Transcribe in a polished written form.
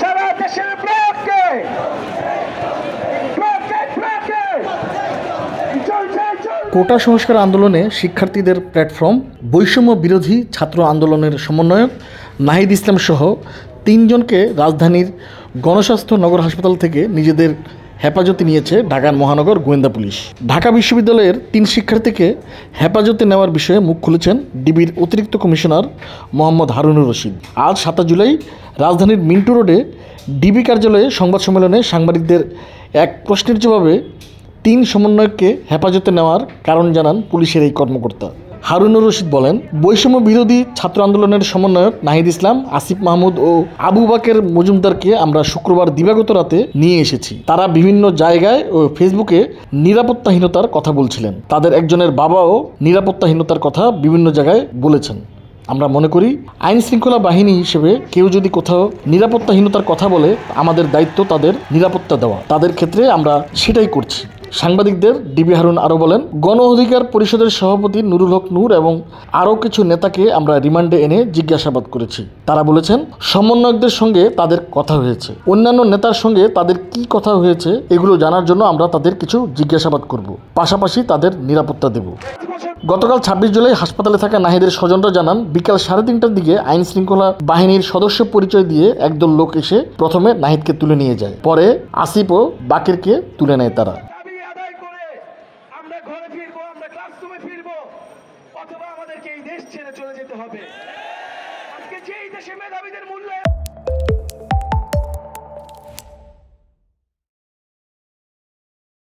সারা দেশের ব্লককে কোটা সংস্কার আন্দোলনে শিক্ষার্থীদের প্ল্যাটফর্ম বৈষম্য বিরোধী ছাত্র আন্দোলনের সমন্বয়ক নাহিদ ইসলাম সহ 3 জনকে রাজধানীর গণস্বাস্থ্য নগর হাসপাতাল থেকে নিজেদের হেফাজতে নিয়েছে ঢাকার মহানগর গোয়েন্দা পুলিশ। ঢাকা বিশ্ববিদ্যালয়ের 3 শিক্ষার্থীকে হেফাজতে নেওয়ার বিষয়ে মুখ খুলেছেন ডিবির অতিরিক্ত কমিশনার মোহাম্মদ হারুনুর রশিদ। আজ 7 জুলাই রাজধানীর মিন্টু রোডে ডিবি কার্যালয়ে সংবাদ সম্মেলনে সাংবাদিকদের এক প্রশ্নের জবাবে 3 সমন্বয়ককে হেফাজতে নেওয়ার কারণ জানান পুলিশের এই কর্মকর্তা। হারুনুর রশিদ বলেন, বৈষম্য বিরোধী ছাত্র আন্দোলনের সমন্বয়ক নাহিদ ইসলাম, আসিফ মাহমুদ ও আবু বাকের মজুমদারকে আমরা শুক্রবার দিবাগত রাতে নিয়ে এসেছি। তারা বিভিন্ন জায়গায় ও ফেসবুকে নিরাপত্তাহীনতার কথা বলছিলেন। তাদের একজনের বাবাও নিরাপত্তাহীনতার কথা বিভিন্ন জায়গায় বলেছেন। আমরা মনে করি আইন শৃঙ্খলা বাহিনী হিসেবে কেউ যদি কোথাও নিরাপত্তাহীনতার কথা বলে, আমাদের দায়িত্ব তাদের নিরাপত্তা দেওয়া। তাদের ক্ষেত্রে আমরা সেটাই করছি। সাংবাদিকদের ডিবি হারুন আরও বলেন, গণ অধিকার পরিষদের সভাপতি নুরুল হক নূর এবং আরও কিছু নেতাকে আমরা রিমান্ডে এনে জিজ্ঞাসাবাদ করেছি। তারা বলেছেন সমন্বয়কদের সঙ্গে তাদের কথা হয়েছে, অন্যান্য নেতার সঙ্গে তাদের কি কথা হয়েছে এগুলো জানার জন্য আমরা তাদের কিছু জিজ্ঞাসাবাদ করব, পাশাপাশি তাদের নিরাপত্তা দেব। গতকাল 26 জুলাই হাসপাতালে থাকা নাহিদের স্বজনরা জানান, বিকাল 3:30টার দিকে আইন শৃঙ্খলা বাহিনীর সদস্য পরিচয় দিয়ে একদল লোক এসে প্রথমে নাহিদকে তুলে নিয়ে যায়, পরে আসিফ ও বাকেরকে তুলে নেয় তারা। আমরা ঘরে ফিরবো, আমরা ক্লাসরুমে ফিরবো, অথবা আমাদেরকে এই দেশ ছেড়ে চলে যেতে হবে। আজকে যে এই দেশে মেধাবীদের মূল্যায়ন